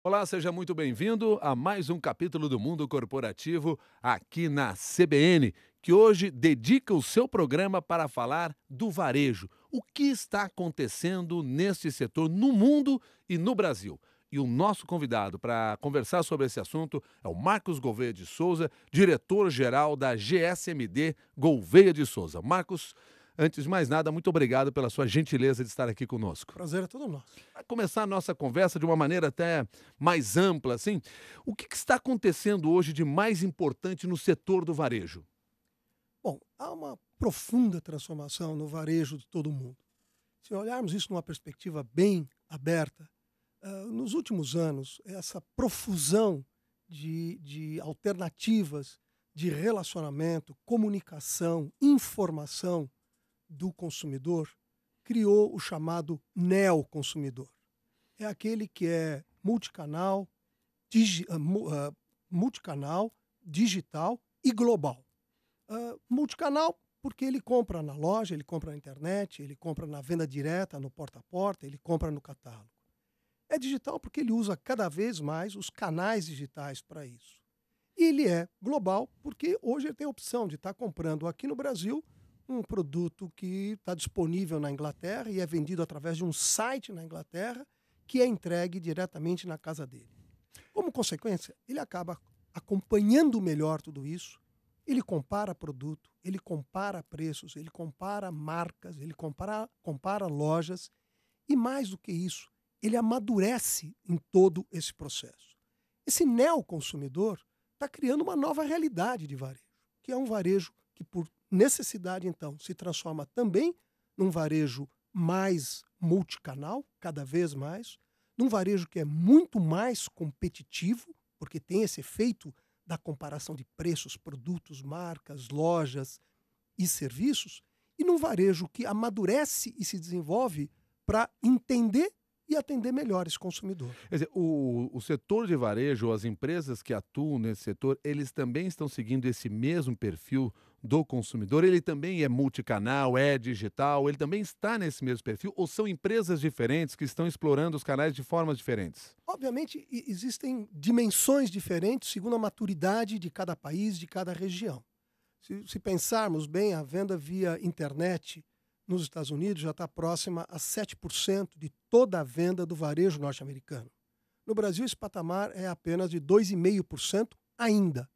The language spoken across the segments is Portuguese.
Olá, seja muito bem-vindo a mais um capítulo do Mundo Corporativo aqui na CBN, que hoje dedica o seu programa para falar do varejo. O que está acontecendo neste setor no mundo e no Brasil? E o nosso convidado para conversar sobre esse assunto é o Marcos Gouveia de Souza, diretor-geral da GSMD Gouveia de Souza. Marcos, antes de mais nada, muito obrigado pela sua gentileza de estar aqui conosco. Prazer é todo nosso. Para começar a nossa conversa de uma maneira até mais ampla, assim, o que está acontecendo hoje de mais importante no setor do varejo? Bom, há uma profunda transformação no varejo de todo mundo. Se olharmos isso numa perspectiva bem aberta, nos últimos anos, essa profusão de alternativas de relacionamento, comunicação, informação do consumidor criou o chamado neoconsumidor. É aquele que é multicanal, multicanal, digital e global. Multicanal, porque ele compra na loja, ele compra na internet, ele compra na venda direta, no porta a porta, ele compra no catálogo. É digital porque ele usa cada vez mais os canais digitais para isso. E ele é global porque hoje ele tem a opção de estar comprando aqui no Brasil um produto que está disponível na Inglaterra e é vendido através de um site na Inglaterra que é entregue diretamente na casa dele. Como consequência, ele acaba acompanhando melhor tudo isso. Ele compara produto, ele compara preços, ele compara marcas, ele compara lojas e, mais do que isso, ele amadurece em todo esse processo. Esse neoconsumidor está criando uma nova realidade de varejo, que é um varejo que, por necessidade, então, se transforma também num varejo mais multicanal, cada vez mais, num varejo que é muito mais competitivo, porque tem esse efeito da comparação de preços, produtos, marcas, lojas e serviços, e num varejo que amadurece e se desenvolve para entender e atender melhor esse consumidor. Quer dizer, o setor de varejo, as empresas que atuam nesse setor, eles também estão seguindo esse mesmo perfil do consumidor? Ele também é multicanal, é digital, ele também está nesse mesmo perfil? Ou são empresas diferentes que estão explorando os canais de formas diferentes? Obviamente, existem dimensões diferentes segundo a maturidade de cada país, de cada região. Se pensarmos bem, a venda via internet nos Estados Unidos já está próxima a 7% de toda a venda do varejo norte-americano. No Brasil, esse patamar é apenas de 2,5% ainda.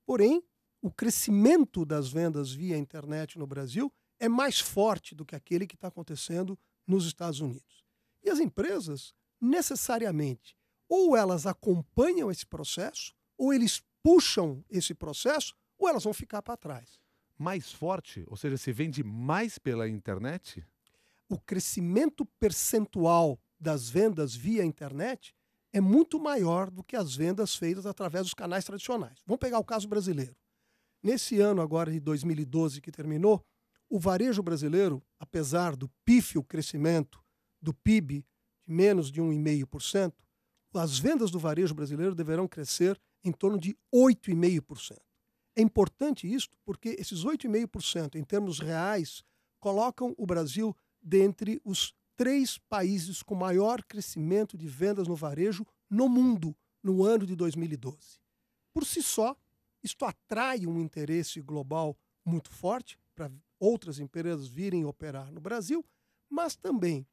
Porém, o crescimento das vendas via internet no Brasil é mais forte do que aquele que está acontecendo nos Estados Unidos. E as empresas, necessariamente, ou elas acompanham esse processo, ou eles puxam esse processo, ou elas vão ficar para trás. Mais forte? Ou seja, se vende mais pela internet? O crescimento percentual das vendas via internet é muito maior do que as vendas feitas através dos canais tradicionais. Vamos pegar o caso brasileiro. Nesse ano agora de 2012 que terminou, o varejo brasileiro, apesar do pífio crescimento do PIB de menos de 1,5%, as vendas do varejo brasileiro deverão crescer em torno de 8,5%. É importante isso porque esses 8,5% em termos reais colocam o Brasil dentre os 3 países com maior crescimento de vendas no varejo no mundo no ano de 2012. Por si só, isto atrai um interesse global muito forte para outras empresas virem operar no Brasil, mas também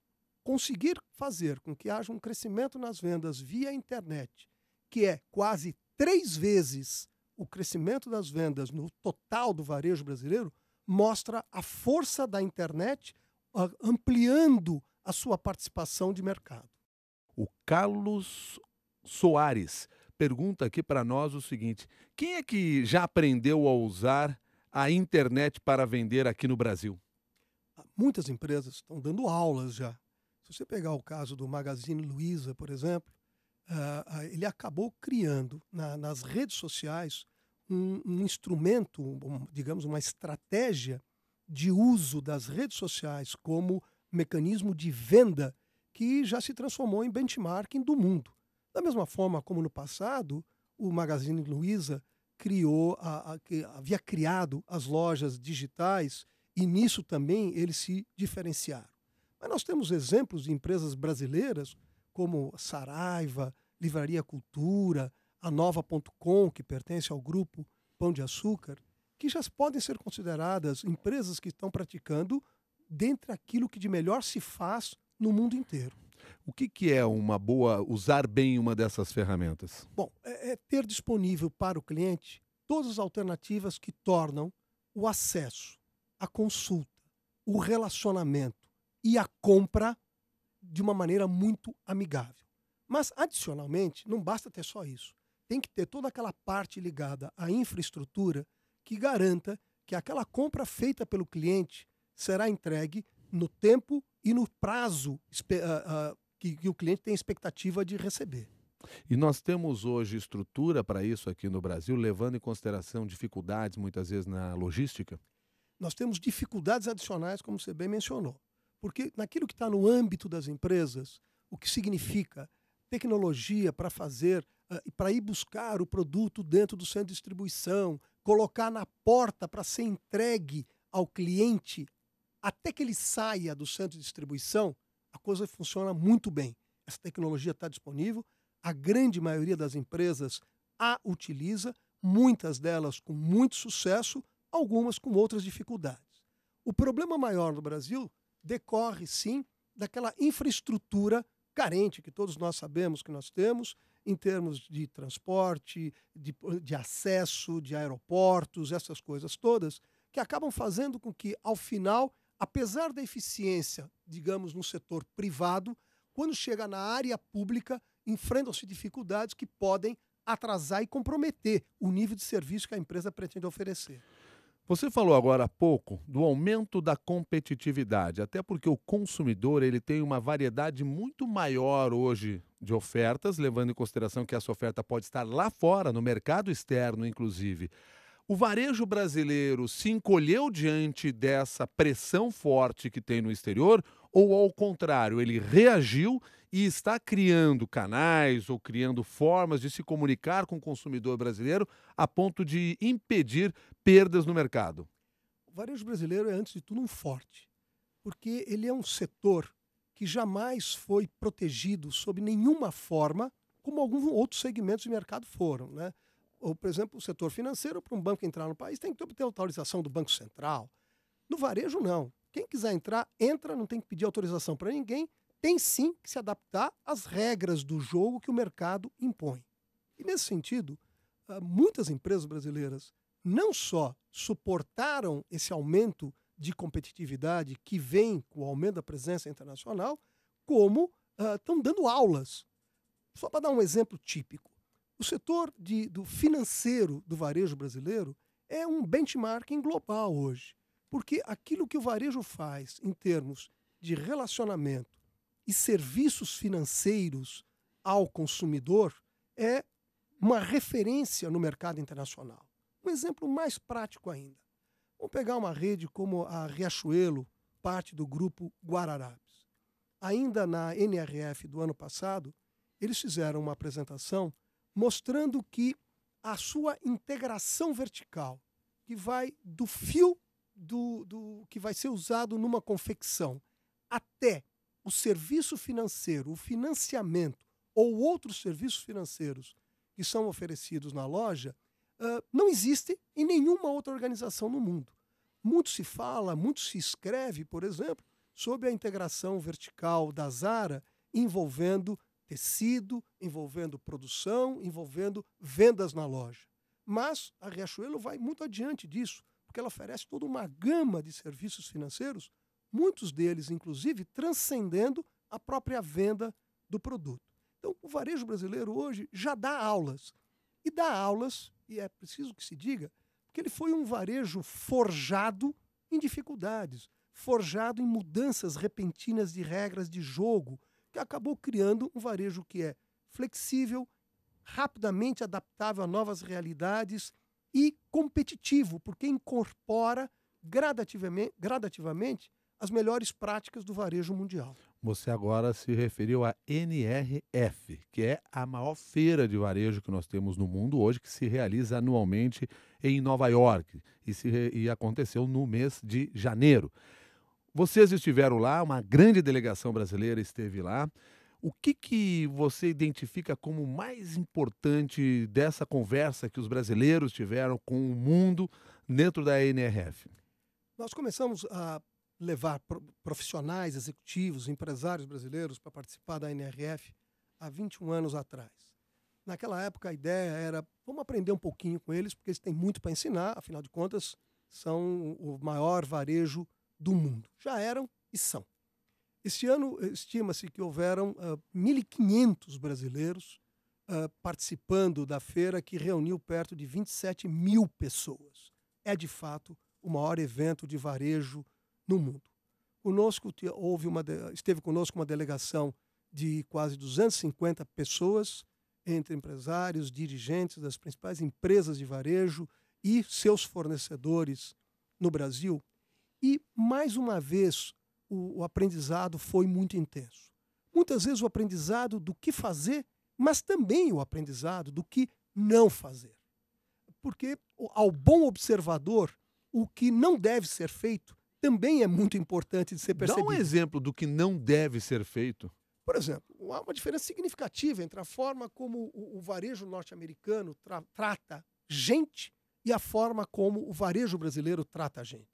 conseguir fazer com que haja um crescimento nas vendas via internet, que é quase 3 vezes o crescimento das vendas no total do varejo brasileiro, mostra a força da internet ampliando a sua participação de mercado. O Carlos Soares pergunta aqui para nós o seguinte: quem é que já aprendeu a usar a internet para vender aqui no Brasil? Muitas empresas estão dando aulas já. Se você pegar o caso do Magazine Luiza, por exemplo, ele acabou criando nas redes sociais um instrumento, digamos, uma estratégia de uso das redes sociais como mecanismo de venda que já se transformou em benchmarking do mundo. Da mesma forma como no passado, o Magazine Luiza havia criado as lojas digitais e nisso também eles se diferenciaram. Mas nós temos exemplos de empresas brasileiras como Saraiva, Livraria Cultura, a Nova.com, que pertence ao grupo Pão de Açúcar, que já podem ser consideradas empresas que estão praticando dentre aquilo que de melhor se faz no mundo inteiro. O que é uma boa, usar bem uma dessas ferramentas? Bom, é ter disponível para o cliente todas as alternativas que tornam o acesso, a consulta, o relacionamento e a compra de uma maneira muito amigável. Mas, adicionalmente, não basta ter só isso. Tem que ter toda aquela parte ligada à infraestrutura que garanta que aquela compra feita pelo cliente será entregue no tempo e no prazo que o cliente tem expectativa de receber. E nós temos hoje estrutura para isso aqui no Brasil, levando em consideração dificuldades, muitas vezes, na logística? Nós temos dificuldades adicionais, como você bem mencionou. Porque naquilo que está no âmbito das empresas, o que significa tecnologia para fazer, para ir buscar o produto dentro do centro de distribuição, colocar na porta para ser entregue ao cliente até que ele saia do centro de distribuição, a coisa funciona muito bem. Essa tecnologia está disponível, a grande maioria das empresas a utiliza, muitas delas com muito sucesso, algumas com outras dificuldades. O problema maior no Brasil decorre, sim, daquela infraestrutura carente que todos nós sabemos que nós temos, em termos de transporte, de acesso, de aeroportos, essas coisas todas, que acabam fazendo com que, ao final, apesar da eficiência, digamos, no setor privado, quando chega na área pública, enfrentam-se dificuldades que podem atrasar e comprometer o nível de serviço que a empresa pretende oferecer. Você falou agora há pouco do aumento da competitividade, até porque o consumidor ele tem uma variedade muito maior hoje de ofertas, levando em consideração que essa oferta pode estar lá fora, no mercado externo, inclusive. O varejo brasileiro se encolheu diante dessa pressão forte que tem no exterior, ou ao contrário, ele reagiu e está criando canais ou criando formas de se comunicar com o consumidor brasileiro a ponto de impedir perdas no mercado? O varejo brasileiro é, antes de tudo, um forte, porque ele é um setor que jamais foi protegido sob nenhuma forma, como alguns outros segmentos de mercado foram, né? Ou, por exemplo, o setor financeiro, para um banco entrar no país, tem que obter autorização do Banco Central. No varejo, não. Quem quiser entrar, entra, não tem que pedir autorização para ninguém, tem sim que se adaptar às regras do jogo que o mercado impõe. E, nesse sentido, muitas empresas brasileiras não só suportaram esse aumento de competitividade que vem com o aumento da presença internacional, como estão dando aulas. Só para dar um exemplo típico. O setor do financeiro do varejo brasileiro é um benchmarking global hoje, porque aquilo que o varejo faz em termos de relacionamento e serviços financeiros ao consumidor é uma referência no mercado internacional. Um exemplo mais prático ainda. Vamos pegar uma rede como a Riachuelo, parte do grupo Guararapes. Ainda na NRF do ano passado, eles fizeram uma apresentação mostrando que a sua integração vertical, que vai do fio que vai ser usado numa confecção até o serviço financeiro, o financiamento ou outros serviços financeiros que são oferecidos na loja, não existe em nenhuma outra organização no mundo. Muito se fala, muito se escreve, por exemplo, sobre a integração vertical da Zara envolvendo tecido, envolvendo produção, envolvendo vendas na loja. Mas a Riachuelo vai muito adiante disso, porque ela oferece toda uma gama de serviços financeiros, muitos deles, inclusive, transcendendo a própria venda do produto. Então, o varejo brasileiro hoje já dá aulas. E dá aulas, e é preciso que se diga, porque ele foi um varejo forjado em dificuldades, forjado em mudanças repentinas de regras de jogo, que acabou criando um varejo que é flexível, rapidamente adaptável a novas realidades e competitivo, porque incorpora gradativamente as melhores práticas do varejo mundial. Você agora se referiu à NRF, que é a maior feira de varejo que nós temos no mundo hoje, que se realiza anualmente em Nova York e aconteceu no mês de janeiro. Vocês estiveram lá, uma grande delegação brasileira esteve lá. O que você identifica como mais importante dessa conversa que os brasileiros tiveram com o mundo dentro da NRF? Nós começamos a levar profissionais, executivos, empresários brasileiros para participar da NRF há 21 anos atrás. Naquela época a ideia era, vamos aprender um pouquinho com eles, porque eles têm muito para ensinar, afinal de contas, são o maior varejo do mundo. Já eram e são. Este ano, estima-se que houveram 1.500 brasileiros participando da feira, que reuniu perto de 27 mil pessoas. É, de fato, o maior evento de varejo no mundo. Esteve conosco uma delegação de quase 250 pessoas, entre empresários, dirigentes das principais empresas de varejo e seus fornecedores no Brasil. E, mais uma vez, o aprendizado foi muito intenso. Muitas vezes o aprendizado do que fazer, mas também o aprendizado do que não fazer. Porque, ao bom observador, o que não deve ser feito também é muito importante de ser percebido. Dá um exemplo do que não deve ser feito. Por exemplo, há uma diferença significativa entre a forma como o varejo norte-americano trata gente e a forma como o varejo brasileiro trata a gente.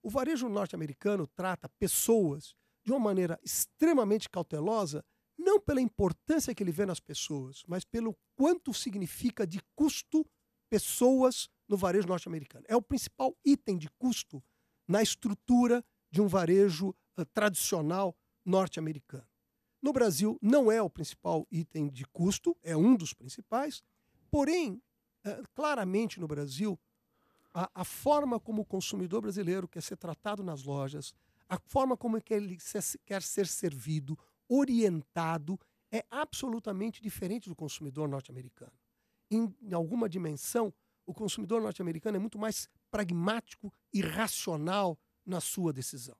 O varejo norte-americano trata pessoas de uma maneira extremamente cautelosa, não pela importância que ele vê nas pessoas, mas pelo quanto significa de custo pessoas no varejo norte-americano. É o principal item de custo na estrutura de um varejo tradicional norte-americano. No Brasil, não é o principal item de custo, é um dos principais, porém, claramente no Brasil, a forma como o consumidor brasileiro quer ser tratado nas lojas, a forma como ele quer ser servido, orientado, é absolutamente diferente do consumidor norte-americano. Em alguma dimensão, o consumidor norte-americano é muito mais pragmático e racional na sua decisão.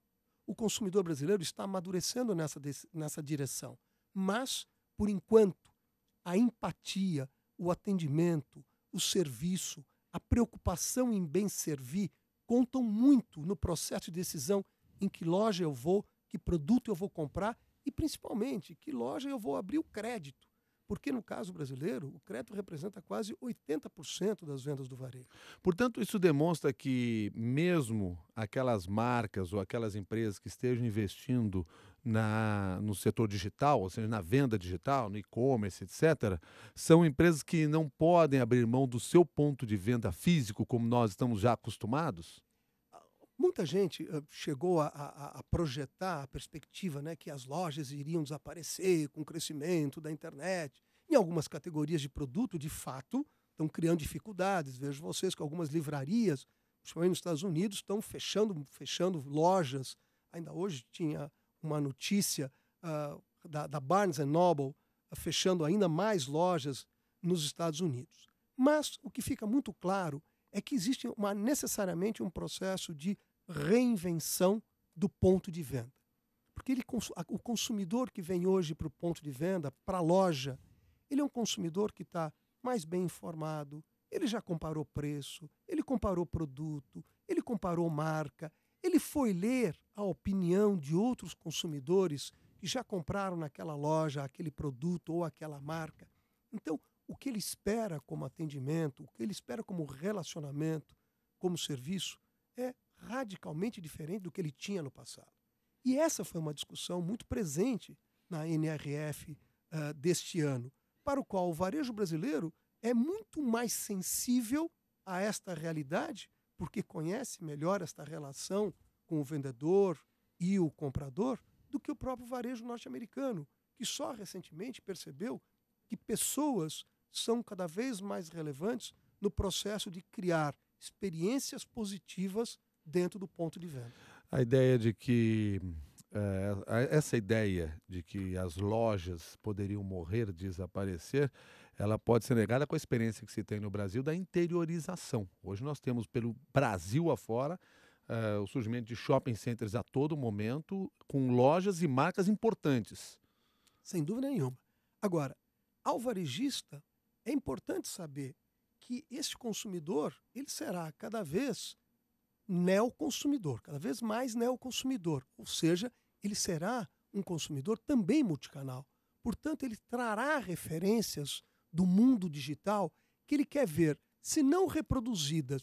O consumidor brasileiro está amadurecendo nessa direção. Mas, por enquanto, a empatia, o atendimento, o serviço, a preocupação em bem servir contam muito no processo de decisão em que loja eu vou, que produto eu vou comprar e, principalmente, que loja eu vou abrir o crédito. Porque, no caso brasileiro, o crédito representa quase 80% das vendas do varejo. Portanto, isso demonstra que mesmo aquelas marcas ou aquelas empresas que estejam investindo no setor digital, ou seja, na venda digital, no e-commerce, etc., são empresas que não podem abrir mão do seu ponto de venda físico, como nós estamos já acostumados? Muita gente chegou a projetar a perspectiva, né, que as lojas iriam desaparecer com o crescimento da internet. Em algumas categorias de produto, de fato, estão criando dificuldades. Vejo vocês que algumas livrarias, principalmente nos Estados Unidos, estão fechando lojas. Ainda hoje tinha uma notícia da Barnes Noble fechando ainda mais lojas nos Estados Unidos. Mas o que fica muito claro é que existe necessariamente um processo de reinvenção do ponto de venda. Porque o consumidor que vem hoje para o ponto de venda, para a loja, ele é um consumidor que está mais bem informado, ele já comparou preço, ele comparou produto, ele comparou marca, ele foi ler a opinião de outros consumidores que já compraram naquela loja aquele produto ou aquela marca. Então, o que ele espera como atendimento, o que ele espera como relacionamento, como serviço, é radicalmente diferente do que ele tinha no passado. E essa foi uma discussão muito presente na NRF deste ano, para o qual o varejo brasileiro é muito mais sensível a esta realidade, porque conhece melhor esta relação com o vendedor e o comprador, do que o próprio varejo norte-americano, que só recentemente percebeu que pessoas são cada vez mais relevantes no processo de criar experiências positivas dentro do ponto de venda. A ideia de que essa ideia de que as lojas poderiam morrer, desaparecer, ela pode ser negada com a experiência que se tem no Brasil da interiorização. Hoje nós temos pelo Brasil afora o surgimento de shopping centers a todo momento, com lojas e marcas importantes. Sem dúvida nenhuma. Agora, ao varejista, é importante saber que esse consumidor ele será cada vez neoconsumidor, cada vez mais neoconsumidor. Ou seja, ele será um consumidor também multicanal. Portanto, ele trará referências do mundo digital que ele quer ver, se não reproduzidas,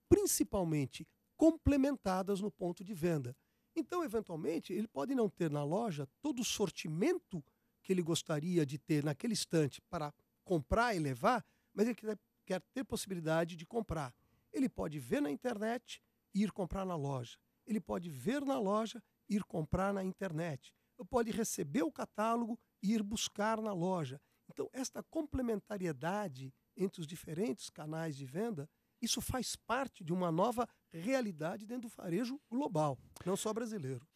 principalmente complementadas no ponto de venda. Então, eventualmente, ele pode não ter na loja todo o sortimento que ele gostaria de ter naquele instante para comprar e levar, mas ele quer ter possibilidade de comprar. Ele pode ver na internet e ir comprar na loja. Ele pode ver na loja e ir comprar na internet. Ele pode receber o catálogo e ir buscar na loja. Então, esta complementariedade entre os diferentes canais de venda, isso faz parte de uma nova realidade dentro do varejo global, não só brasileiro.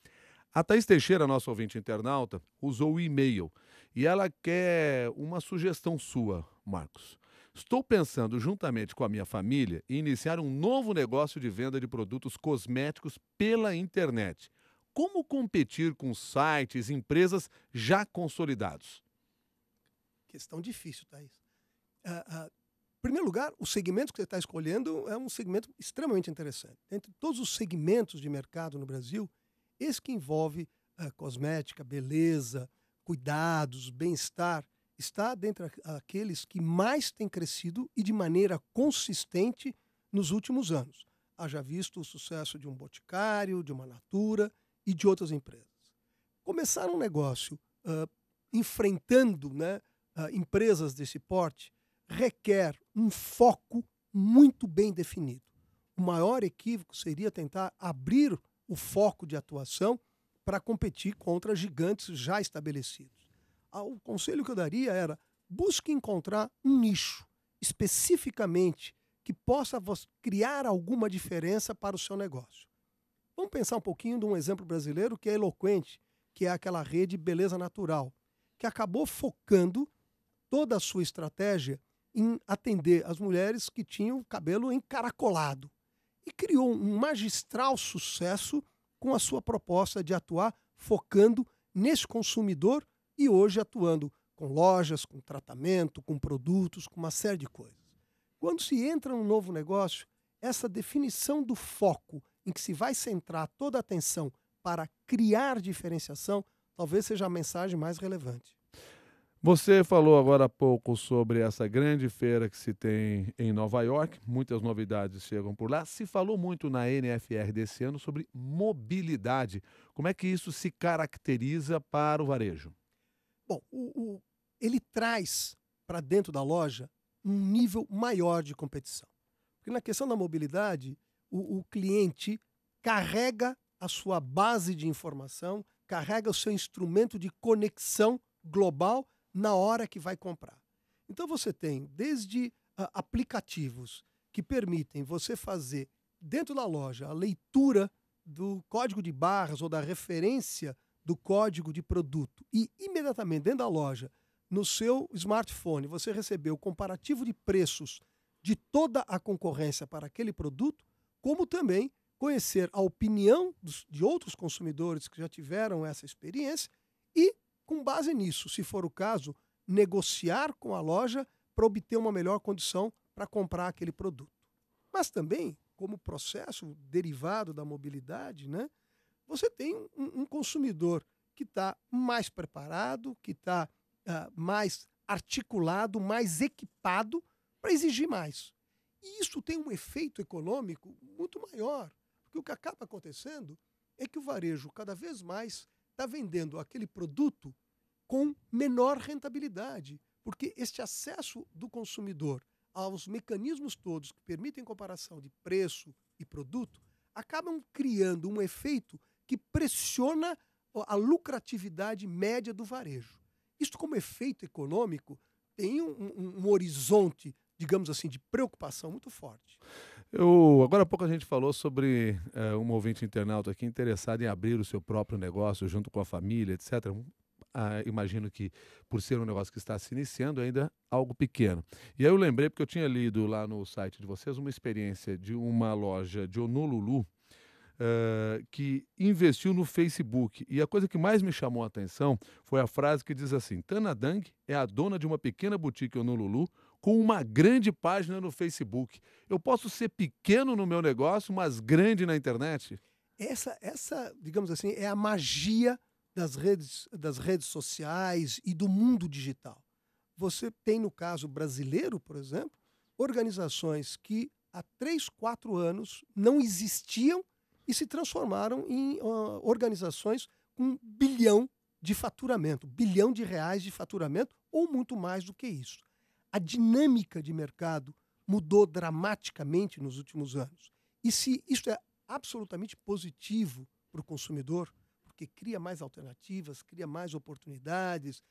A Thaís Teixeira, nossa ouvinte internauta, usou o e-mail e ela quer uma sugestão sua, Marcos. Estou pensando, juntamente com a minha família, em iniciar um novo negócio de venda de produtos cosméticos pela internet. Como competir com sites e empresas já consolidados? Questão difícil, Thaís. Em primeiro lugar, o segmento que você está escolhendo é um segmento extremamente interessante. Entre todos os segmentos de mercado no Brasil, esse que envolve cosmética, beleza, cuidados, bem-estar, está dentre aqueles que mais têm crescido e de maneira consistente nos últimos anos. Haja visto o sucesso de um Boticário, de uma Natura e de outras empresas. Começar um negócio enfrentando, né, empresas desse porte requer um foco muito bem definido. O maior equívoco seria tentar abrir o foco de atuação para competir contra gigantes já estabelecidos. O conselho que eu daria era: busque encontrar um nicho especificamente que possa criar alguma diferença para o seu negócio. Vamos pensar um pouquinho de um exemplo brasileiro que é eloquente, que é aquela rede Beleza Natural, que acabou focando toda a sua estratégia em atender as mulheres que tinham o cabelo encaracolado e criou um magistral sucesso com a sua proposta de atuar focando nesse consumidor e hoje atuando com lojas, com tratamento, com produtos, com uma série de coisas. Quando se entra num novo negócio, essa definição do foco em que se vai centrar toda a atenção para criar diferenciação talvez seja a mensagem mais relevante. Você falou agora há pouco sobre essa grande feira que se tem em Nova York, muitas novidades chegam por lá. Se falou muito na NFR desse ano sobre mobilidade. Como é que isso se caracteriza para o varejo? Bom, ele traz para dentro da loja um nível maior de competição. Porque na questão da mobilidade, o cliente carrega a sua base de informação, carrega o seu instrumento de conexão global na hora que vai comprar. Então você tem desde aplicativos que permitem você fazer dentro da loja a leitura do código de barras ou da referência do código de produto e imediatamente dentro da loja, no seu smartphone, você receber o comparativo de preços de toda a concorrência para aquele produto, como também conhecer a opinião de outros consumidores que já tiveram essa experiência e, com base nisso, se for o caso, negociar com a loja para obter uma melhor condição para comprar aquele produto. Mas também, como processo derivado da mobilidade, né, você tem um consumidor que está mais preparado, que está mais articulado, mais equipado para exigir mais. E isso tem um efeito econômico muito maior, porque o que acaba acontecendo é que o varejo cada vez mais está vendendo aquele produto com menor rentabilidade, porque este acesso do consumidor aos mecanismos todos que permitem comparação de preço e produto acabam criando um efeito que pressiona a lucratividade média do varejo. Isto, como efeito econômico, tem um horizonte, digamos assim, de preocupação muito forte. Agora há pouco a gente falou sobre um ouvinte internauta aqui interessado em abrir o seu próprio negócio junto com a família, etc. Imagino que, por ser um negócio que está se iniciando, ainda algo pequeno. E aí eu lembrei, porque eu tinha lido lá no site de vocês uma experiência de uma loja de Honolulu que investiu no Facebook. E a coisa que mais me chamou a atenção foi a frase que diz assim: Tana Dang é a dona de uma pequena boutique em Honolulu com uma grande página no Facebook. Eu posso ser pequeno no meu negócio, mas grande na internet? Essa, digamos assim, é a magia das redes sociais e do mundo digital. Você tem, no caso brasileiro, por exemplo, organizações que há 3, 4 anos não existiam e se transformaram em organizações com bilhão de reais de faturamento, ou muito mais do que isso. A dinâmica de mercado mudou dramaticamente nos últimos anos. E se isso é absolutamente positivo para o consumidor, porque cria mais alternativas, cria mais oportunidades,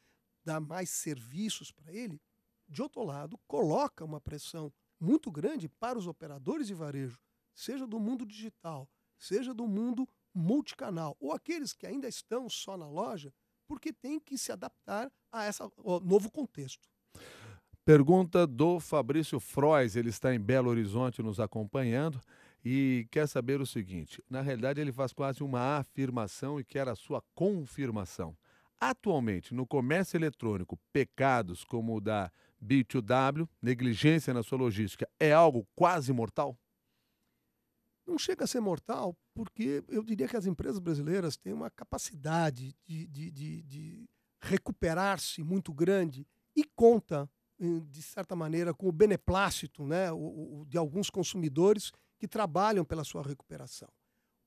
dá mais serviços para ele, de outro lado, coloca uma pressão muito grande para os operadores de varejo, seja do mundo digital, seja do mundo multicanal, ou aqueles que ainda estão só na loja, porque tem que se adaptar a esse novo contexto. Pergunta do Fabrício Frois, ele está em Belo Horizonte nos acompanhando e quer saber o seguinte: na realidade, ele faz quase uma afirmação e quer a sua confirmação. Atualmente, no comércio eletrônico, pecados como o da B2W, negligência na sua logística, é algo quase mortal? Não chega a ser mortal, porque eu diria que as empresas brasileiras têm uma capacidade de recuperar-se muito grande e conta, de certa maneira, com o beneplácito, né, de alguns consumidores que trabalham pela sua recuperação.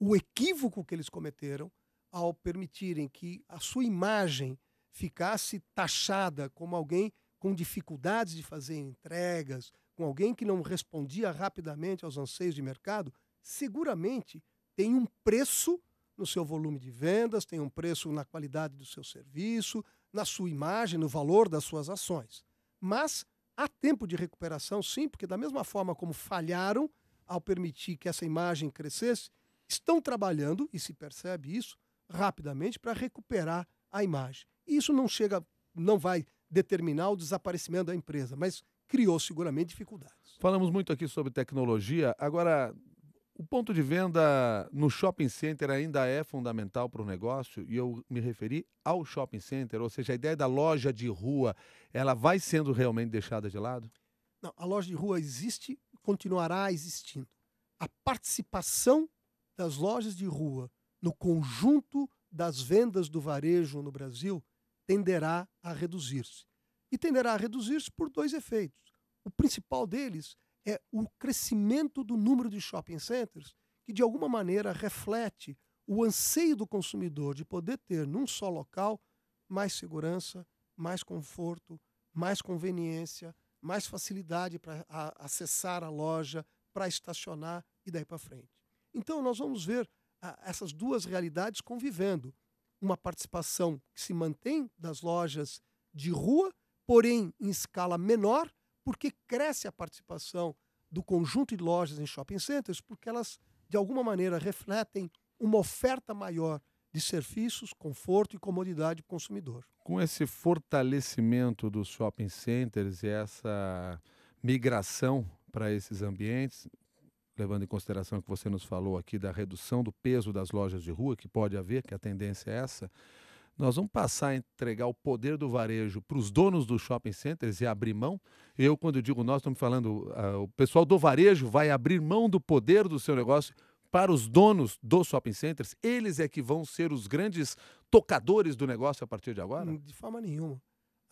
O equívoco que eles cometeram ao permitirem que a sua imagem ficasse taxada como alguém com dificuldades de fazer entregas, com alguém que não respondia rapidamente aos anseios de mercado, seguramente tem um preço no seu volume de vendas, tem um preço na qualidade do seu serviço, na sua imagem, no valor das suas ações. Mas há tempo de recuperação, sim, porque da mesma forma como falharam ao permitir que essa imagem crescesse, estão trabalhando, e se percebe isso, rapidamente para recuperar a imagem. E isso não vai determinar o desaparecimento da empresa, mas criou seguramente dificuldades. Falamos muito aqui sobre tecnologia, agora o ponto de venda no shopping center ainda é fundamental para o negócio e eu me referi ao shopping center, ou seja, a ideia da loja de rua, ela vai sendo realmente deixada de lado? Não, a loja de rua existe, continuará existindo. A participação das lojas de rua no conjunto das vendas do varejo no Brasil tenderá a reduzir-se. E tenderá a reduzir-se por 2 efeitos. O principal deles é o crescimento do número de shopping centers, que de alguma maneira reflete o anseio do consumidor de poder ter num só local mais segurança, mais conforto, mais conveniência, mais facilidade para acessar a loja, para estacionar e daí para frente. Então nós vamos ver essas duas realidades convivendo. Uma participação que se mantém das lojas de rua, porém em escala menor, porque cresce a participação do conjunto de lojas em shopping centers, porque elas, de alguma maneira, refletem uma oferta maior de serviços, conforto e comodidade para o consumidor. Com esse fortalecimento dos shopping centers e essa migração para esses ambientes, levando em consideração o que você nos falou aqui da redução do peso das lojas de rua, que pode haver, que a tendência é essa, nós vamos passar a entregar o poder do varejo para os donos dos shopping centers e abrir mão. Eu, quando eu digo nós, estamos falando, o pessoal do varejo vai abrir mão do poder do seu negócio para os donos dos shopping centers. Eles é que vão ser os grandes tocadores do negócio a partir de agora? De forma nenhuma.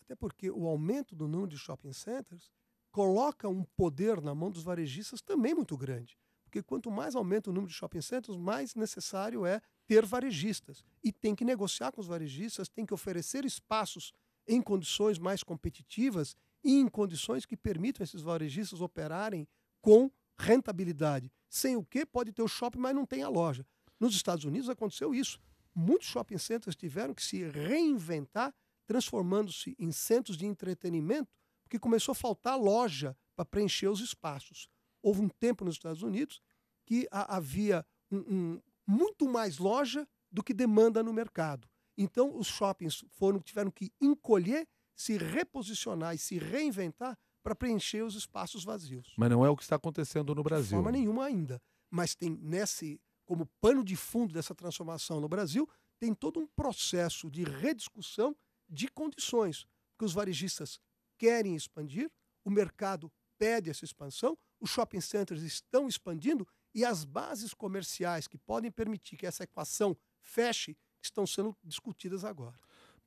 Até porque o aumento do número de shopping centers coloca um poder na mão dos varejistas também muito grande. Porque quanto mais aumenta o número de shopping centers, mais necessário é ter varejistas. E tem que negociar com os varejistas, tem que oferecer espaços em condições mais competitivas e em condições que permitam esses varejistas operarem com rentabilidade. Sem o que pode ter o shopping, mas não tem a loja. Nos Estados Unidos aconteceu isso. Muitos shopping centers tiveram que se reinventar, transformando-se em centros de entretenimento, porque começou a faltar loja para preencher os espaços. Houve um tempo nos Estados Unidos que havia muito mais loja do que demanda no mercado. Então, os shoppings tiveram que encolher, se reposicionar e se reinventar para preencher os espaços vazios. Mas não é o que está acontecendo no De Brasil. forma nenhuma ainda. Mas tem como pano de fundo dessa transformação no Brasil, tem todo um processo de rediscussão de condições. Porque os varejistas querem expandir, o mercado pede essa expansão, os shopping centers estão expandindo e as bases comerciais que podem permitir que essa equação feche que estão sendo discutidas agora.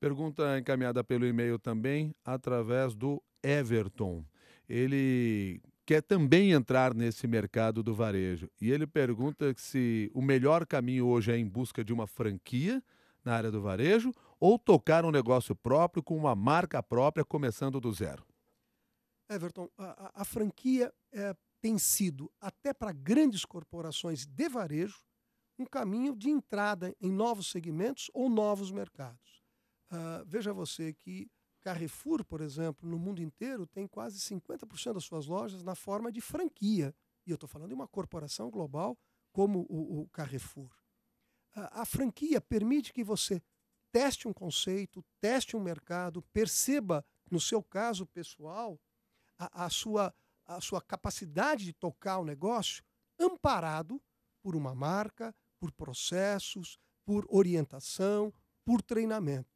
Pergunta encaminhada pelo e-mail também, através do Everton. Ele quer também entrar nesse mercado do varejo. E ele pergunta se o melhor caminho hoje é em busca de uma franquia na área do varejo ou tocar um negócio próprio com uma marca própria, começando do zero. Everton, a franquia tem sido, até para grandes corporações de varejo, um caminho de entrada em novos segmentos ou novos mercados. Veja você que Carrefour, por exemplo, no mundo inteiro tem quase 50% das suas lojas na forma de franquia. E eu estou falando de uma corporação global como o Carrefour. A franquia permite que você teste um conceito, teste um mercado, perceba, no seu caso pessoal, a sua capacidade de tocar o negócio amparado por uma marca, por processos, por orientação, por treinamento.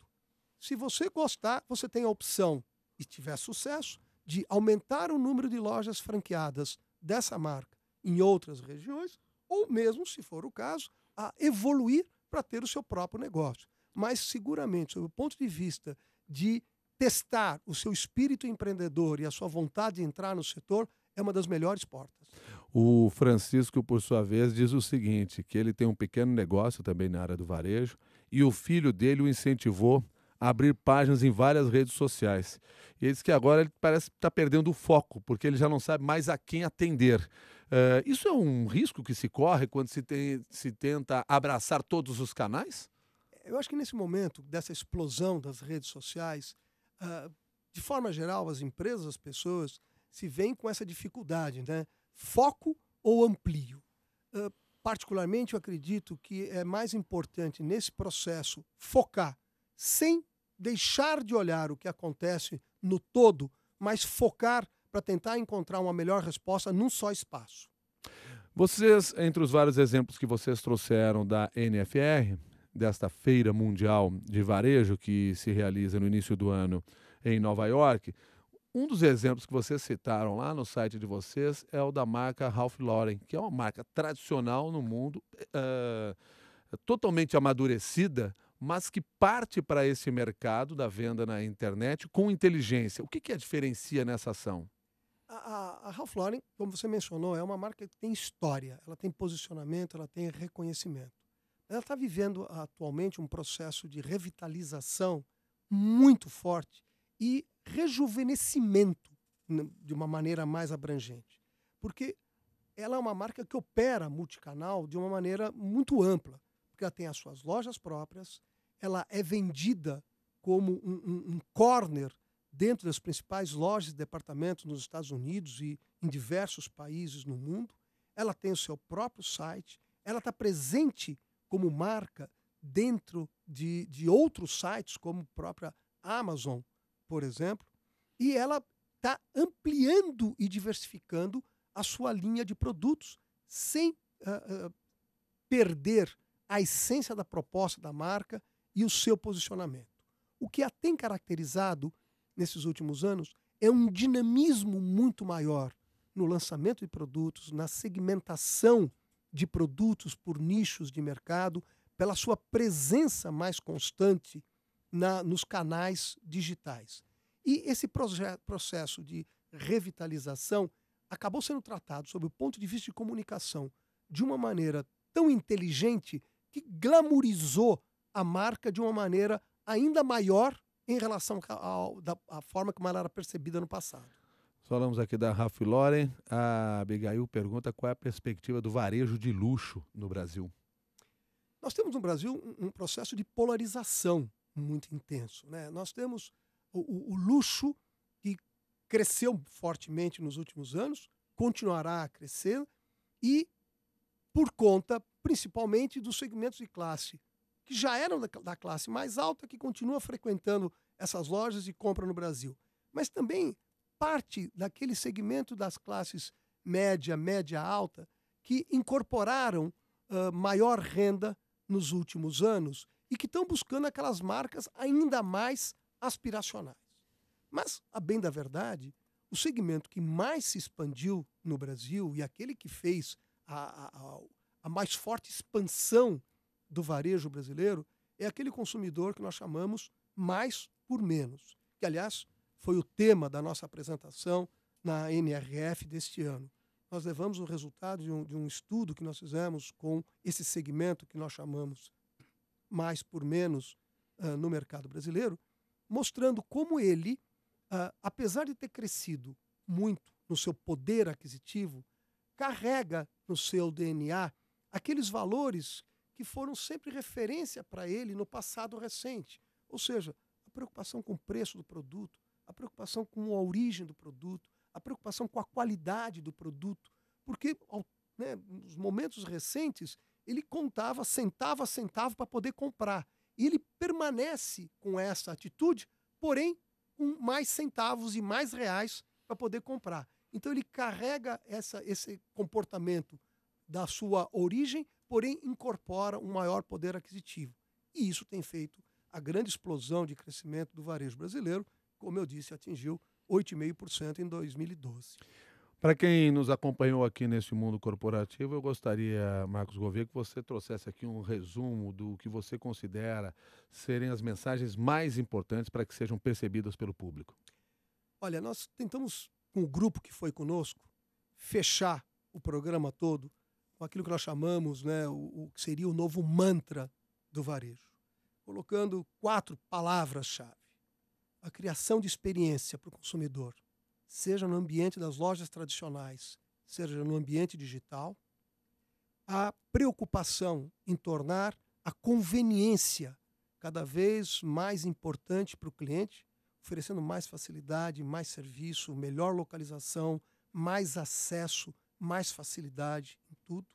Se você gostar, você tem a opção, e tiver sucesso, de aumentar o número de lojas franqueadas dessa marca em outras regiões, ou mesmo, se for o caso, a evoluir para ter o seu próprio negócio. Mas, seguramente, sob o ponto de vista de testar o seu espírito empreendedor e a sua vontade de entrar no setor, é uma das melhores portas. O Francisco, por sua vez, diz o seguinte, que ele tem um pequeno negócio também na área do varejo e o filho dele o incentivou a abrir páginas em várias redes sociais. E ele diz que agora ele parece estar perdendo o foco, porque ele já não sabe mais a quem atender. Isso é um risco que se corre quando se tenta abraçar todos os canais? Eu acho que nesse momento dessa explosão das redes sociais, de forma geral, as empresas, as pessoas, se veem com essa dificuldade, né? Foco ou amplio? Particularmente, eu acredito que é mais importante nesse processo focar, sem deixar de olhar o que acontece no todo, mas focar para tentar encontrar uma melhor resposta num só espaço. Vocês, entre os vários exemplos que vocês trouxeram da NFR, desta Feira Mundial de Varejo que se realiza no início do ano em Nova York, um dos exemplos que vocês citaram lá no site de vocês é o da marca Ralph Lauren, que é uma marca tradicional no mundo, totalmente amadurecida, mas que parte para esse mercado da venda na internet com inteligência. O que a diferencia nessa ação? A Ralph Lauren, como você mencionou, é uma marca que tem história, ela tem posicionamento, ela tem reconhecimento. Ela está vivendo atualmente um processo de revitalização muito forte e rejuvenescimento de uma maneira mais abrangente. Porque ela é uma marca que opera multicanal de uma maneira muito ampla, porque ela tem as suas lojas próprias, ela é vendida como um corner dentro das principais lojas de departamentos nos Estados Unidos e em diversos países no mundo, ela tem o seu próprio site, ela está presente como marca dentro de outros sites, como a própria Amazon, por exemplo, e ela está ampliando e diversificando a sua linha de produtos sem perder a essência da proposta da marca e o seu posicionamento. O que a tem caracterizado nesses últimos anos é um dinamismo muito maior no lançamento de produtos, na segmentação de produtos por nichos de mercado, pela sua presença mais constante nos canais digitais. E esse processo de revitalização acabou sendo tratado, sob o ponto de vista de comunicação, de uma maneira tão inteligente que glamourizou a marca de uma maneira ainda maior em relação à forma como ela era percebida no passado. Falamos aqui da Ralph Lauren. A Abigail pergunta qual é a perspectiva do varejo de luxo no Brasil. Nós temos no Brasil um processo de polarização muito intenso, né? Nós temos o luxo que cresceu fortemente nos últimos anos, continuará a crescer e por conta principalmente dos segmentos de classe que já eram da classe mais alta, que continua frequentando essas lojas e compra no Brasil. Mas também parte daquele segmento das classes média, média-alta, que incorporaram maior renda nos últimos anos e que estão buscando aquelas marcas ainda mais aspiracionais. Mas, a bem da verdade, o segmento que mais se expandiu no Brasil e aquele que fez a mais forte expansão do varejo brasileiro é aquele consumidor que nós chamamos mais por menos, que, aliás, foi o tema da nossa apresentação na NRF deste ano. Nós levamos o resultado de um estudo que nós fizemos com esse segmento que nós chamamos mais por menos no mercado brasileiro, mostrando como ele, apesar de ter crescido muito no seu poder aquisitivo, carrega no seu DNA aqueles valores que foram sempre referência para ele no passado recente. Ou seja, a preocupação com o preço do produto, a preocupação com a origem do produto, a preocupação com a qualidade do produto, porque nos momentos recentes ele contava centavo a centavo para poder comprar. E ele permanece com essa atitude, porém com mais centavos e mais reais para poder comprar. Então ele carrega esse comportamento da sua origem, porém incorpora um maior poder aquisitivo. E isso tem feito a grande explosão de crescimento do varejo brasileiro, como eu disse, atingiu 8,5% em 2012. Para quem nos acompanhou aqui nesse mundo corporativo, eu gostaria, Marcos Gouveia, que você trouxesse aqui um resumo do que você considera serem as mensagens mais importantes para que sejam percebidas pelo público. Olha, nós tentamos, com o grupo que foi conosco, fechar o programa todo com aquilo que nós chamamos, o que seria o novo mantra do varejo, colocando 4 palavras-chave. A criação de experiência para o consumidor, seja no ambiente das lojas tradicionais, seja no ambiente digital, a preocupação em tornar a conveniência cada vez mais importante para o cliente, oferecendo mais facilidade, mais serviço, melhor localização, mais acesso, mais facilidade em tudo.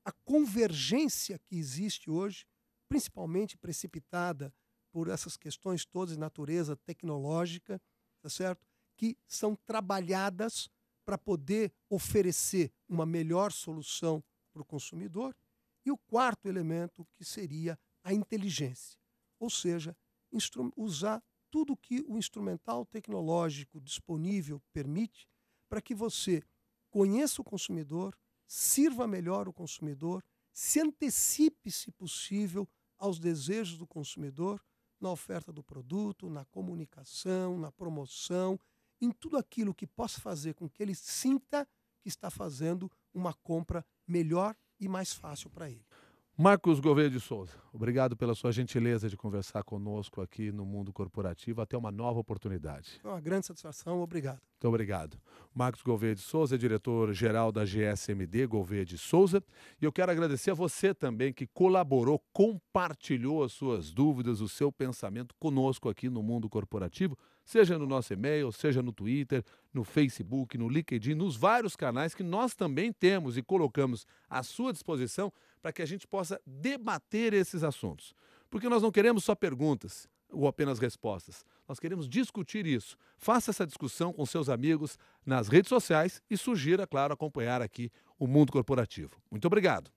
A convergência que existe hoje, principalmente precipitada por essas questões todas de natureza tecnológica, tá certo? Que são trabalhadas para poder oferecer uma melhor solução para o consumidor. E o quarto elemento, que seria a inteligência, ou seja, usar tudo que o instrumental tecnológico disponível permite para que você conheça o consumidor, sirva melhor o consumidor, se antecipe, se possível, aos desejos do consumidor na oferta do produto, na comunicação, na promoção, em tudo aquilo que possa fazer com que ele sinta que está fazendo uma compra melhor e mais fácil para ele. Marcos Gouveia de Souza, obrigado pela sua gentileza de conversar conosco aqui no Mundo Corporativo. Até uma nova oportunidade. Foi uma grande satisfação, obrigado. Muito obrigado. Marcos Gouveia de Souza é diretor-geral da GSMD Gouveia de Souza. E eu quero agradecer a você também que colaborou, compartilhou as suas dúvidas, o seu pensamento conosco aqui no Mundo Corporativo, seja no nosso e-mail, seja no Twitter, no Facebook, no LinkedIn, nos vários canais que nós também temos e colocamos à sua disposição para que a gente possa debater esses assuntos. Porque nós não queremos só perguntas ou apenas respostas. Nós queremos discutir isso. Faça essa discussão com seus amigos nas redes sociais e sugira, claro, acompanhar aqui o Mundo Corporativo. Muito obrigado.